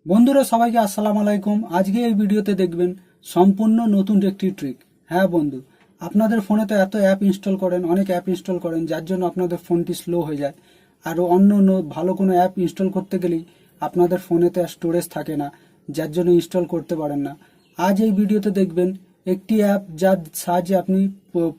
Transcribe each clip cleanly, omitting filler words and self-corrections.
বন্ধুরা সবাইকে আসসালামু আলাইকুম। আজকে এই ভিডিওতে দেখবেন সম্পূর্ণ নতুন একটি ট্রিক। হ্যাঁ বন্ধু, আপনাদের ফোনে তো এত অ্যাপ ইনস্টল করেন, অনেক অ্যাপ ইনস্টল করেন, যার জন্য আপনাদের ফোনটি স্লো হয়ে যায়। আর অন্য ভালো কোনো অ্যাপ ইনস্টল করতে গেলেই আপনাদের ফোনেতে স্টোরেজ থাকে না, যার জন্য ইনস্টল করতে পারেন না। আজ এই ভিডিওতে দেখবেন একটি অ্যাপ যার সাহায্যে আপনি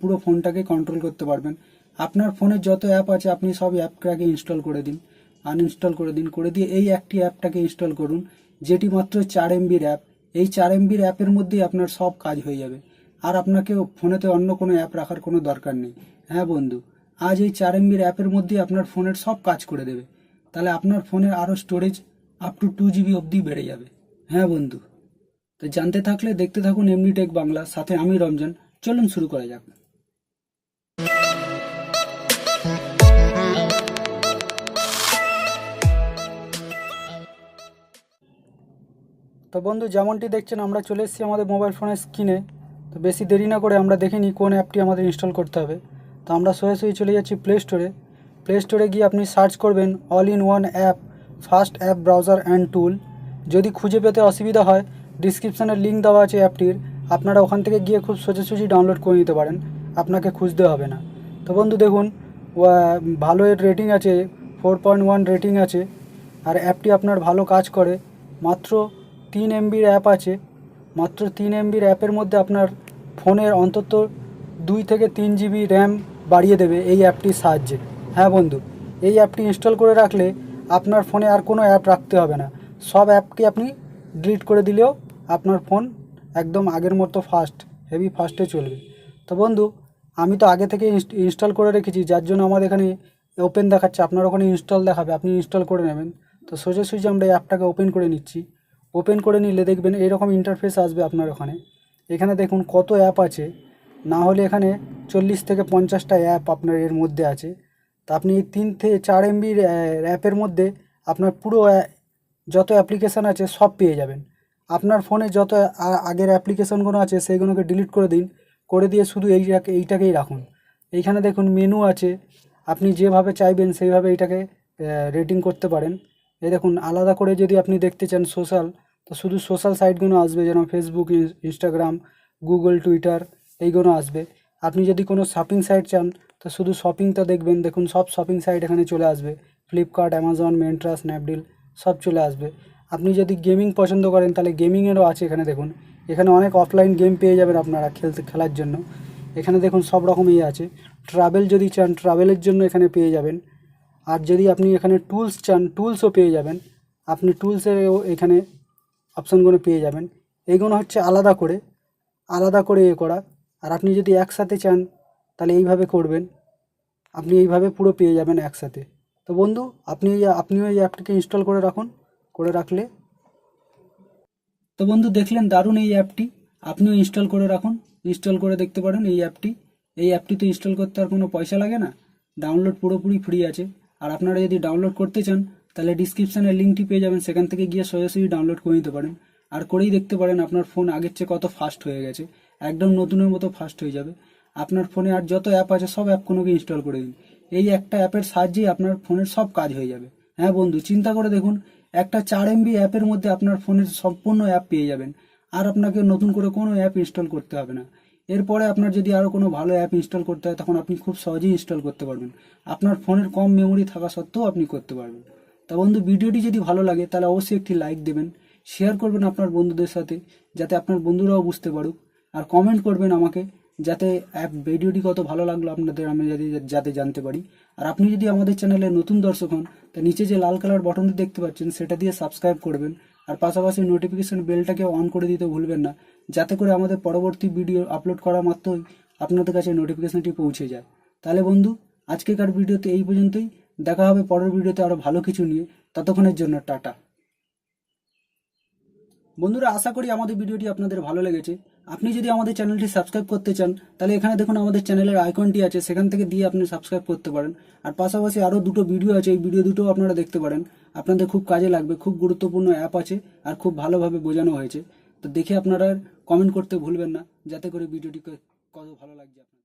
পুরো ফোনটাকে কন্ট্রোল করতে পারবেন। আপনার ফোনে যত অ্যাপ আছে আপনি সব অ্যাপটাকে ইনস্টল করে দিন, আনইনস্টল করে দিয়ে এই একটি অ্যাপটাকে ইনস্টল করুন, যেটি মাত্র 4 MBর অ্যাপ। এই 4 MBর অ্যাপের মধ্যেই আপনার সব কাজ হয়ে যাবে, আর আপনাকে ফোনেতে অন্য কোনো অ্যাপ রাখার কোনো দরকার নেই। হ্যাঁ বন্ধু, আজ এই 4 MBর অ্যাপের মধ্যেই আপনার ফোনের সব কাজ করে দেবে। তাহলে আপনার ফোনের আরও স্টোরেজ আপ টু 2 GB অবধি বেড়ে যাবে। হ্যাঁ বন্ধু, তো জানতে থাকলে দেখতে থাকুন এমনি টেক বাংলা, সাথে আমি রমজান। চলুন শুরু করা যাক। তো বন্ধু, যেমনটি দেখছেন আমরা চলে এসেছি আমাদের মোবাইল ফোনের স্ক্রিনে। তো বেশি দেরি না করে আমরা দেখে নিই কোন অ্যাপটি আমাদের ইনস্টল করতে হবে। তো আমরা সোজাসুজি চলে যাচ্ছি প্লে স্টোরে। প্লে স্টোরে গিয়ে আপনি সার্চ করবেন all in one app, fast app browser and tool. যদি খুঁজে পেতে অসুবিধা হয়, ডিসক্রিপশানে লিঙ্ক দেওয়া আছে অ্যাপটির, আপনারা ওখান থেকে গিয়ে খুব সোজাসুজি ডাউনলোড করে নিতে পারেন, আপনাকে খুঁজতে হবে না। তো বন্ধু দেখুন, ভালো এর রেটিং আছে, 4.1 রেটিং আছে, আর অ্যাপটি আপনার ভালো কাজ করে। মাত্র 3 MBর অ্যাপ আছে। মাত্র 3 MBর অ্যাপের মধ্যে আপনার ফোনের অন্তত 2 থেকে 3 GB র্যাম বাড়িয়ে দেবে এই অ্যাপটির সাহায্যে। হ্যাঁ বন্ধু, এই অ্যাপটি ইনস্টল করে রাখলে আপনার ফোনে আর কোনো অ্যাপ রাখতে হবে না। সব অ্যাপকে আপনি ডিলিট করে দিলেও আপনার ফোন একদম আগের মতো হেভি ফাস্টে চলবে। তো বন্ধু, আমি তো আগে থেকে ইনস্টল করে রেখেছি, যার জন্য আমার এখানে ওপেন দেখাচ্ছে, আপনার ওখানে ইনস্টল দেখাবে, আপনি ইনস্টল করে নেবেন। তো সোজাসুজি আমরা এই অ্যাপটাকে ওপেন করে নিচ্ছি। ওপেন করে নিলে দেখবেন এইরকম ইন্টারফেস আসবে আপনার ওখানে। এখানে দেখুন কত অ্যাপ আছে, না হলে এখানে 40 থেকে 50টা অ্যাপ আপনার এর মধ্যে আছে। তা আপনি এই 3 থেকে 4 MBর অ্যাপের মধ্যে আপনার পুরো যত অ্যাপ্লিকেশান আছে সব পেয়ে যাবেন। আপনার ফোনে যত আগের অ্যাপ্লিকেশানগুলো আছে সেইগুলোকে ডিলিট করে দিন, করে দিয়ে শুধু এইটাকেই রাখুন। এইখানে দেখুন মেনু আছে, আপনি যেভাবে চাইবেন সেইভাবে এইটাকে রেটিং করতে পারেন। এই দেখুন, আলাদা করে যদি আপনি দেখতে চান সোশ্যাল, তো শুধু সোশ্যাল সাইটগুলো আসবে, যেমন ফেসবুক, ইনস্টাগ্রাম, গুগল, টুইটার, এইগুলো আসবে। আপনি যদি কোনো শপিং সাইট চান, তো শুধু শপিংটা দেখবেন, দেখুন সব শপিং সাইট এখানে চলে আসবে। ফ্লিপকার্ট, অ্যামাজন, মিন্ত্রা, স্ন্যাপডিল সব চলে আসবে। আপনি যদি গেমিং পছন্দ করেন তাহলে গেমিংয়েরও আছে এখানে দেখুন। এখানে অনেক অফলাইন গেম পেয়ে যাবেন আপনারা খেলার জন্য। এখানে দেখুন সব রকমই আছে। ট্রাভেল যদি চান, ট্রাভেলের জন্য এখানে পেয়ে যাবেন। আর যদি আপনি এখানে টুলস চান, টুলসও পেয়ে যাবেন। আপনি টুলসেরও এখানে অপশানগুলো পেয়ে যাবেন। এইগুলো হচ্ছে আলাদা করে করা। আর আপনি যদি একসাথে চান তাহলে এইভাবে করবেন, আপনি এইভাবে পুরো পেয়ে যাবেন একসাথে। তো বন্ধু, আপনিও এই অ্যাপটিকে ইনস্টল করে রাখুন, করে রাখলে। তো বন্ধু দেখলেন দারুণ এই অ্যাপটি, আপনিও ইনস্টল করে রাখুন, ইনস্টল করে দেখতে পারেন এই অ্যাপটি। এই অ্যাপটি তো ইনস্টল করতে আর কোনো পয়সা লাগে না, ডাউনলোড পুরোপুরি ফ্রি আছে। আর আপনারা যদি ডাউনলোড করতে চান তাহলে ডিসক্রিপশানে লিঙ্কটি পেয়ে যাবেন, সেখান থেকে গিয়ে সোজাসুজি ডাউনলোড করে নিতে পারেন। আর করেই দেখতে পারেন আপনার ফোন আগের চেয়ে কত ফাস্ট হয়ে গেছে, একদম নতুনের মতো ফাস্ট হয়ে যাবে। আপনার ফোনে আর যত অ্যাপ আছে সব অ্যাপগুলোকে ইনস্টল করে দিন, এই একটা অ্যাপের সাহায্যেই আপনার ফোনের সব কাজ হয়ে যাবে। হ্যাঁ বন্ধু, চিন্তা করে দেখুন, একটা 4 MB অ্যাপের মধ্যে আপনার ফোনের সম্পূর্ণ অ্যাপ পেয়ে যাবেন, আর আপনাকে নতুন করে কোনো অ্যাপ ইনস্টল করতে হবে না। এরপরে আপনার যদি আরও কোনো ভালো অ্যাপ ইনস্টল করতে হয়, তখন আপনি খুব সহজেই ইনস্টল করতে পারবেন। আপনার ফোনের কম মেমোরি থাকা সত্ত্বেও আপনি করতে পারবেন। তা বন্ধু, ভিডিওটি যদি ভালো লাগে তাহলে অবশ্যই একটি লাইক দেবেন, শেয়ার করবেন আপনার বন্ধুদের সাথে, যাতে আপনার বন্ধুরাও বুঝতে পারুক। আর কমেন্ট করবেন আমাকে, যাতে ভিডিওটি কত ভালো লাগলো আপনাদের আমি যাতে জানতে পারি। আর আপনি যদি আমাদের চ্যানেলে নতুন দর্শক হন, তা নিচে যে লাল কালার বটনটি দেখতে পাচ্ছেন সেটা দিয়ে সাবস্ক্রাইব করবেন। আর পাশাপাশি নোটিফিকেশন বেলটাকে অন করে দিতে ভুলবেন না, যাতে করে আমাদের পরবর্তী ভিডিও আপলোড করা মাত্রই আপনাদের কাছে নোটিফিকেশনটি পৌঁছে যায়। তাহলে বন্ধু, আজকেকার ভিডিওতে এই পর্যন্তই। দেখা হবে পরের ভিডিওতে আরও ভালো কিছু নিয়ে। ততক্ষণের জন্য টাটা। বন্ধুরা, আশা করি আমাদের ভিডিওটি আপনাদের ভালো লেগেছে। আপনি যদি আমাদের চ্যানেলটি সাবস্ক্রাইব করতে চান তাহলে এখানে দেখুন আমাদের চ্যানেলের আইকনটি আছে, সেখান থেকে দিয়ে আপনি সাবস্ক্রাইব করতে পারেন। আর পাশাপাশি আরও দুটো ভিডিও আছে, এই ভিডিও দুটো আপনারা দেখতে পারেন, আপনাদের খুব কাজে লাগবে। খুব গুরুত্বপূর্ণ অ্যাপ আছে আর খুব ভালোভাবে বোঝানো হয়েছে। তো দেখে আপনারা কমেন্ট করতে ভুলবেন না, যাতে করে ভিডিওটি কত ভালো লাগছে আপনার।